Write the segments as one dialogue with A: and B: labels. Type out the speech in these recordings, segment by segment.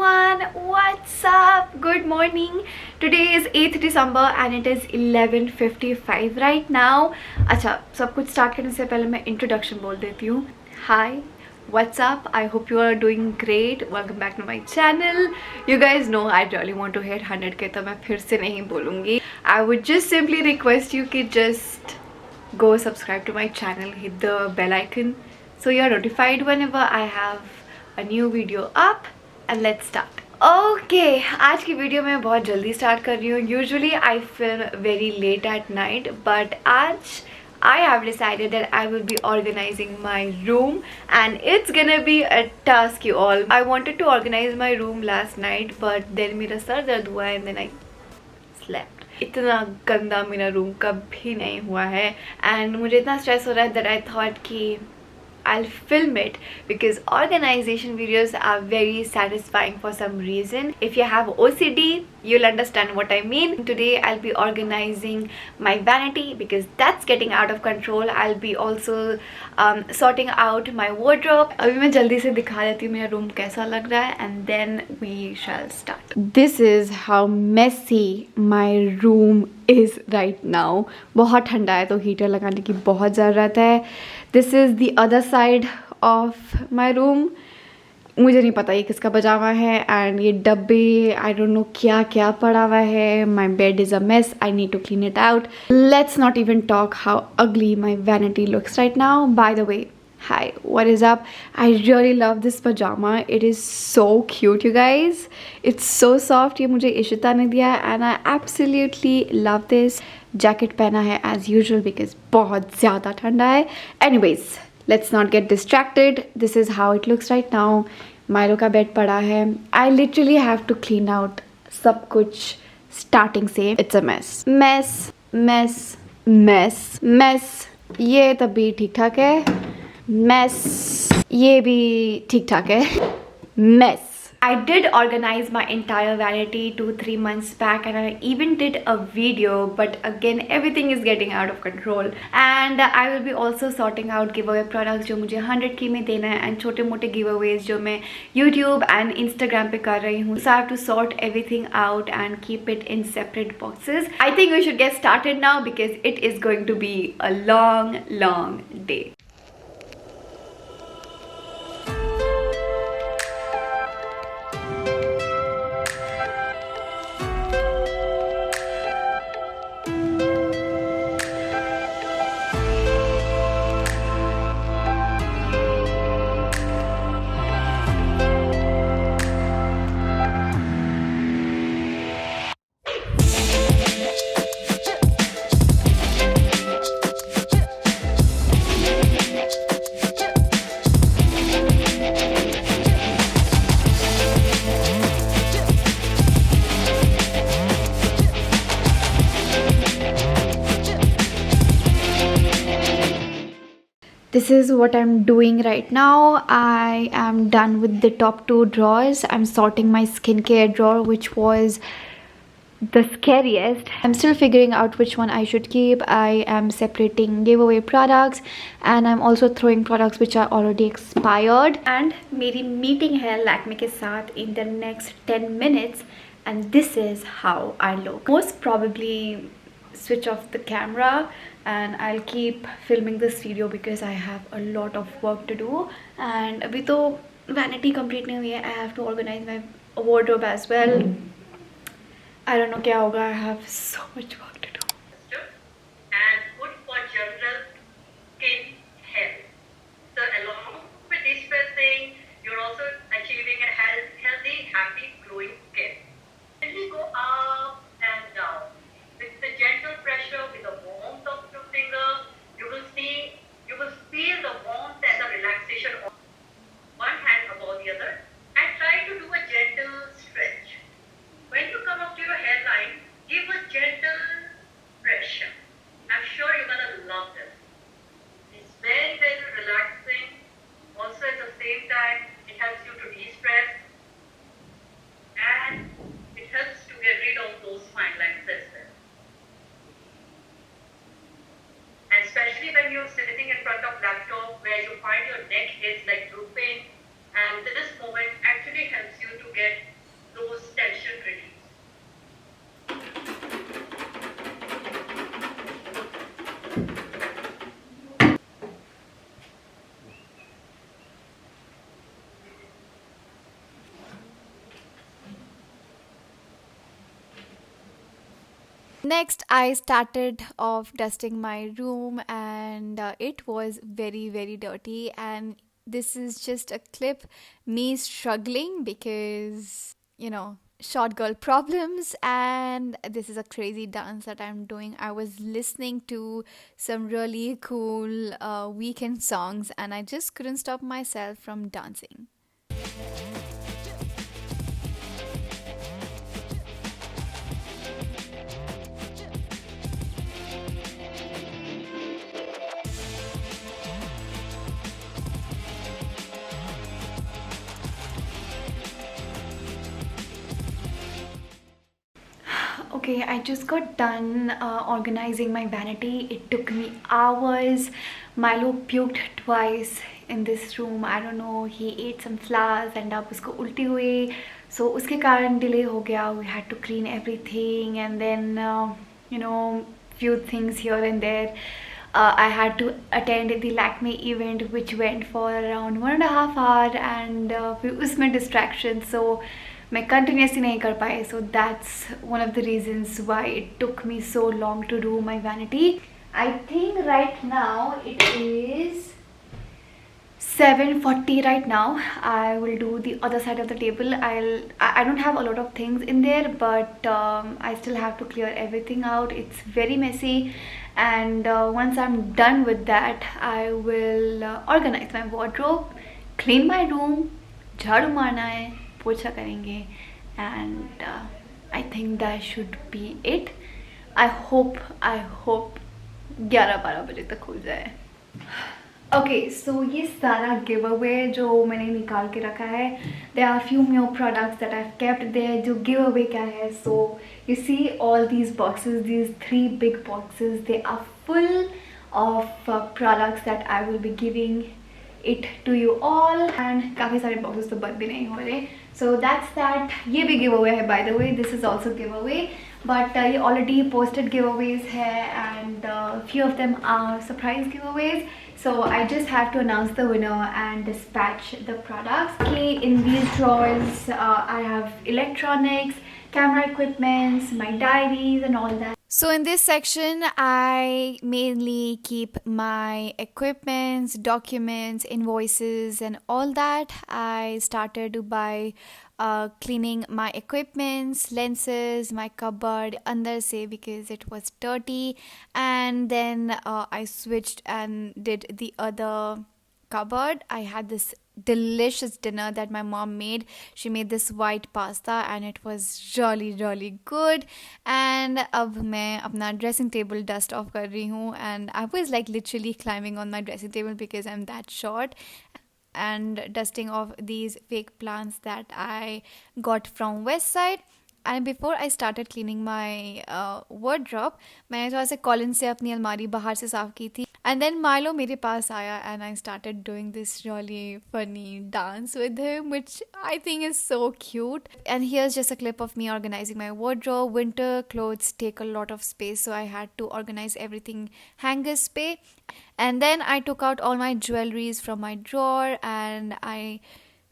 A: everyone, what's up? Good morning. Today is 8th December and it is 11:55 right now. अच्छा, सब कुछ start करने से पहले मैं इंट्रोडक्शन बोल देती हूँ. Hi, what's up? I hope you are doing great. Welcome back to my channel. You guys know I really want to hit 100k, तो मैं फिर से नहीं बोलूँगी. I would just simply request you कि just go subscribe to my channel, hit the bell icon so you are notified whenever I have a new video up. And let's start. Okay, आज की video मैं बहुत जल्दी start कर रही हूँ. Usually I film very late at night, but आज I have decided that I will be organizing my room and it's gonna be a task, you all. I wanted to organize my room last night, but then मेरा sir दर्द हुआ and then I slept. इतना गंदा मेरा room कभी नहीं हुआ है and मुझे इतना स्ट्रेस हो रहा है that I thought कि I'll film it because organization videos are very satisfying for some reason. If you have OCD, you'll understand what I mean. Today I'll be organizing my vanity because that's getting out of control. I'll be also sorting out my wardrobe. अभी मैं जल्दी से दिखा देती हूँ मेरा room कैसा लग रहा है and then we shall start. This is how messy my room is right now. बहुत ठंडा है तो हीटर लगाने की बहुत ज़रूरत है. This is the other side of my room. मुझे नहीं पता ये किसका पजामा है and ये डब्बे I don't know क्या क्या पड़ा हुआ है. My bed is a mess. I need to clean it out. Let's not even talk how ugly my vanity looks right now. By the way, hi, what is up? I really love this pajama. It is so cute, you guys. It's so soft. ये मुझे इशिता ने दिया है and I absolutely love this. Jacket पहना है as usual because बहुत ज़्यादा ठंडा है. Anyways, let's not get distracted. This is how it looks right now. Miro का बेड पड़ा है. I literally have to clean out सब कुछ starting से. It's a mess. Mess. ये तब भी ठीक ठाक है. Mess. ये भी ठीक ठाक है. Mess. I did organize my entire vanity 2-3 months back and I even did a video, but again everything is getting out of control and I will be also sorting out giveaway products जो मुझे 100k में देना है and छोटे मोटे giveaways जो मैं YouTube and Instagram पे कर रही हूँ. So I have to sort everything out and keep it in separate boxes. I think we should get started now because it is going to be a long day. This is what I'm doing right now. I am done with the top 2 drawers. I'm sorting my skincare drawer, which was the scariest. I'm still figuring out which one I should keep. I am separating giveaway products and I'm also throwing products which are already expired. And मेरी meeting है Lakme के साथ in the next 10 minutes and this is how I look. Most probably switch off the camera and I'll keep filming this video because I have a lot of work to do and अभी तो vanity complete नहीं हुई है. I have to organize my wardrobe as well. I don't know क्या होगा. I have so much work to do.
B: And good for general skin health. So along with this thing, you're also achieving a healthy, happy, glowing skin. Gently go up and down with the gentle pressure, with the warmth of your finger. You will feel the warmth and the relaxation of one hand above the other, and try to do a gentle stretch. When you come up to your hairline, give a gentle
A: Next, I started off dusting my room, and it was very, very dirty. And this is just a clip me struggling because, short girl problems. And this is a crazy dance that I'm doing. I was listening to some really cool weekend songs, and I just couldn't stop myself from dancing. Okay, I just got done organizing my vanity. It took me hours. Milo puked twice in this room. I don't know, he ate some flowers and अब उसको उल्टी हुई. So उसके कारण delay हो गया. We had to clean everything, and then few things here and there. I had to attend the Lakme event, which went for around 1.5 hours, and फिर उसमें distraction. So मैं कंटिन्यूसली नहीं कर पाई. So that's one of the reasons why it took me so long to do my vanity. I think right now it is 7:40 right now. I will do the other side of the table. I don't have a lot of things in there, but I still have to clear everything out. It's very messy, and once I'm done with that, I will organize my wardrobe, clean my room, झाड़ू मारना है, पोछा करेंगे, and I think that should be it. I hope 11-12 बजे तक हो जाए. Okay, so ये सारा giveaway जो मैंने निकाल के रखा है, there are few more products that I've kept there. जो giveaway क्या है, so you see all these boxes, these 3 big boxes, they are full of products that I will be giving it to you all, and काफ़ी सारे boxes तो बंद भी नहीं हो रहे. So that's that. ये भी giveaway है, by the way. This is also giveaway, but ये already posted giveaways है, and few of them are surprise giveaways. So I just have to announce the winner and dispatch the products. Okay, in these drawers I have electronics, camera equipments, my diaries and all that. So in this section, I mainly keep my equipments, documents, invoices and all that. I started to buy cleaning my equipments, lenses, my cupboard under se because it was dirty, and then I switched and did the other cupboard. I had this delicious dinner that my mom made. She made this white pasta and it was really good. And अब मैं अपना dressing table dust off कर रही हूँ, and I was like literally climbing on my dressing table because I'm that short, and dusting off these fake plants that I got from West Side. And before I started cleaning my wardrobe, मैंने थोड़ा सा Colin से अपनी अलमारी बाहर से साफ़ की थी. And then Milo मेरे पास आया, and I started doing this really funny dance with him, which I think is so cute. And here's just a clip of me organizing my wardrobe. Winter clothes take a lot of space, so I had to organize everything hangers पे. And then I took out all my jewelries from my drawer and I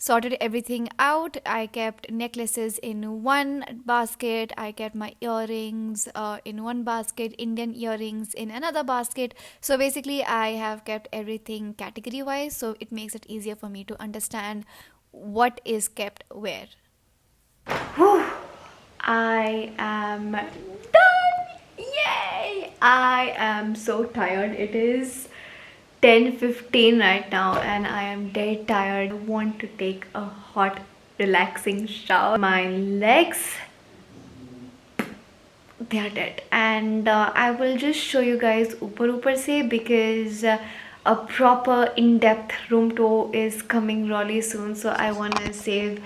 A: sorted everything out. I kept necklaces in one basket. I kept my earrings in one basket, Indian earrings in another basket. So basically I have kept everything category wise, so it makes it easier for me to understand what is kept where. I am done! Yay! I am so tired. It is 10:15 right now and I am dead tired. I want to take a hot relaxing shower. My legs, they are dead, and I will just show you guys upar se because a proper in-depth room tour is coming really soon, so I want to save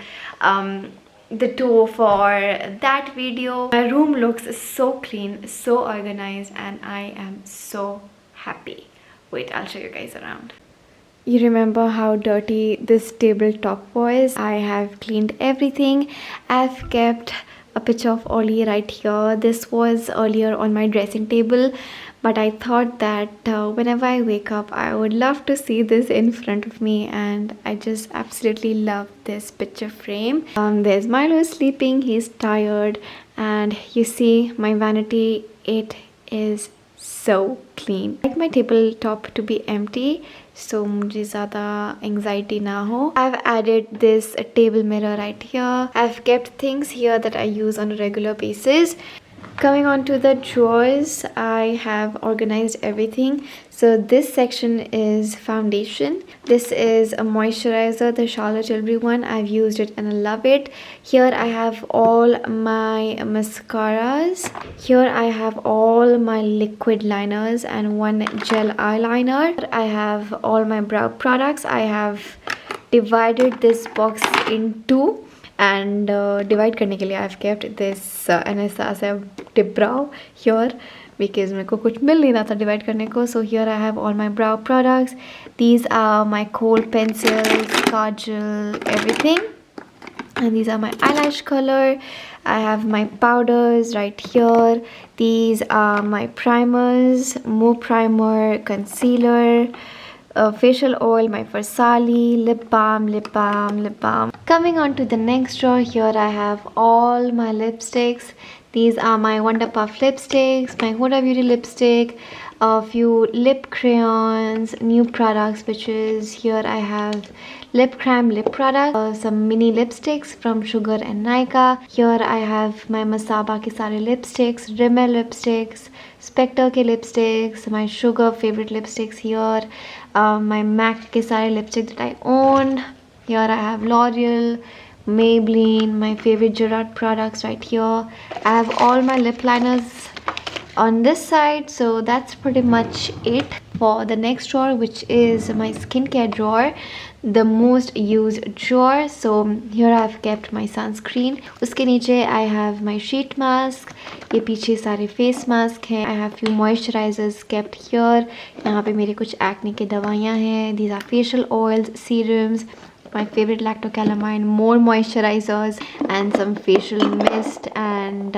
A: the tour for that video. My room looks so clean, so organized, and I am so happy. Wait, I'll show you guys around. You remember how dirty this tabletop was? I have cleaned everything. I've kept a picture of Ollie right here. This was earlier on my dressing table, but I thought that whenever I wake up, I would love to see this in front of me, and I just absolutely love this picture frame. There's Milo sleeping, he's tired, and you see my vanity it is so clean. I like my tabletop to be empty, so मुझे ज़्यादा anxiety ना हो. I've added this table mirror right here. I've kept things here that I use on a regular basis. Coming on to the drawers, I have organized everything. So this section is foundation. This is a moisturizer, the Charlotte Tilbury one. I've used it and I love it. Here I have all my mascaras. Here I have all my liquid liners and one gel eyeliner. I have all my brow products. I have divided this box in two. And divide करने के लिए I've kept this Anastasia tip brow here because मेरे को कुछ मिल नहीं रहा था divide करने को. So here I have all my brow products. These are my kohl pencils, kajal, everything. And these are my eyelash color. I have my powders right here. These are my primers, Mo primer, concealer, facial oil, my Versali, lip balm, lip balm, lip balm. Coming on to the next drawer, here I have all my lipsticks. These are my Wonder Puff lipsticks, my Huda Beauty lipstick, a few lip crayons, new products, which is here I have lip cram lip product, some mini lipsticks from Sugar and Nykaa. Here I have my Masaba ke sare lipsticks, Rimmel lipsticks, Spectre ke lipsticks, my Sugar favorite lipsticks here, my MAC ke sare lipstick that I own. Here I have L'Oreal, Maybelline, my favorite Gerard products right here. I have all my lip liners on this side. So that's pretty much it for the next drawer, which is my skincare drawer, the most used drawer. So here I've kept my sunscreen. Uske niche I have my sheet mask. ये पीछे सारे face mask हैं. I have few moisturizers kept here. यहाँ पे मेरे कुछ acne के दवाइयाँ हैं. These are facial oils, serums, my favorite lactocalamine, more moisturizers, and some facial mist and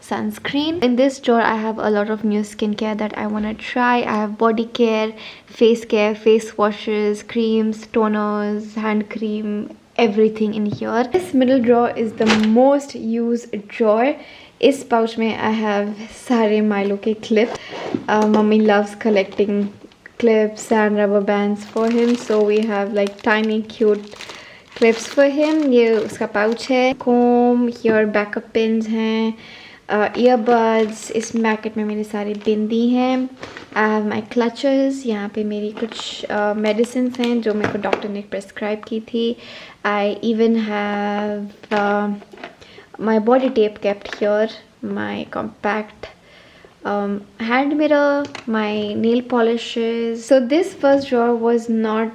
A: sunscreen. In this drawer I have a lot of new skincare that I want to try. I have body care, face washes, creams, toners, hand cream, everything in here. This middle drawer is the most used drawer. इस pouch में I have सारे Milo के clips. Mummy loves collecting clips and rubber bands for him, so we have like tiny cute clips for him. ये उसका pouch है. Comb, here backup pins हैं, earbuds. इस packet में मेरी सारी बिंदी हैं. I have my clutches. यहाँ पे मेरी कुछ medicines हैं जो मेरे को डॉक्टर ने prescribe की थी. I even have my body tape kept here, my compact hand mirror, my nail polishes. So this first drawer was not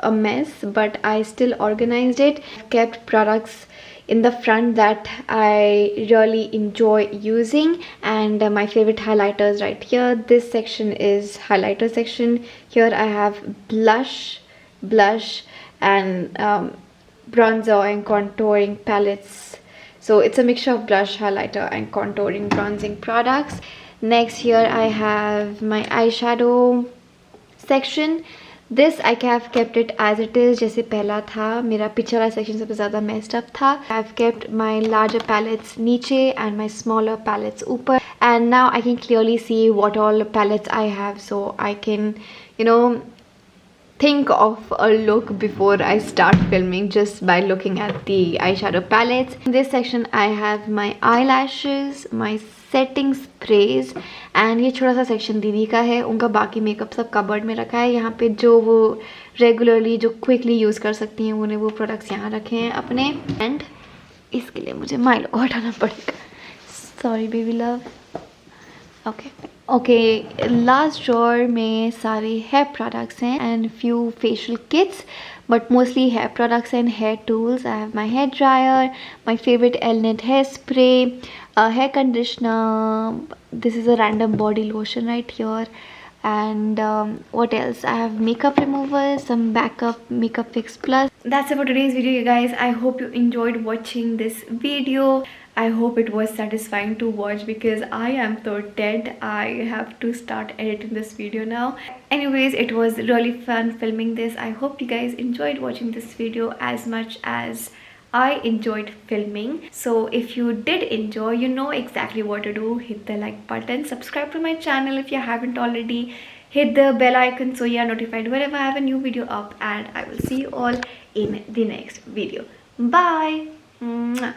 A: a mess, but I still organized it. Kept products in the front that I really enjoy using, and my favorite highlighters right here. This section is highlighter section. Here I have blush, and bronzer and contouring palettes. So it's a mixture of blush, highlighter and contouring bronzing products. Next here I have my eyeshadow section. This I have kept it as it is, जैसे पहला था. मेरा पिछला section सबसे ज़्यादा messed up था. I've kept my larger palettes नीचे and my smaller palettes ऊपर. And now I can clearly see what all palettes I have, so I can, you know, think of a look before I start filming just by looking at the eyeshadow palettes. In this section I have my eyelashes, my setting sprays, and ये छोटा सा section दीदी का है. उनका बाकी makeup सब cupboard में रखा है. यहाँ पे जो वो रेगुलरली जो क्विकली यूज़ कर सकती हैं उन्हें वो प्रोडक्ट्स यहाँ रखे हैं अपने. एंड इसके लिए मुझे माइलो को हटाना पड़ेगा. Sorry baby love. Okay, last drawer में सारे hair products हैं and few facial kits, but mostly hair products and hair tools. I have my hair dryer, my favorite Elnet hairspray, a hair conditioner. This is a random body lotion right here. And what else? I have makeup remover, some backup makeup fix plus. That's it for today's video, you guys. I hope you enjoyed watching this video. I hope it was satisfying to watch because I am so dead. I have to start editing this video now. Anyways, it was really fun filming this. I hope you guys enjoyed watching this video as much as I enjoyed filming. So if you did enjoy, you know exactly what to do. Hit the like button, subscribe to my channel if you haven't already, hit the bell icon so you are notified whenever I have a new video up, and I will see you all in the next video. Bye. Mwah.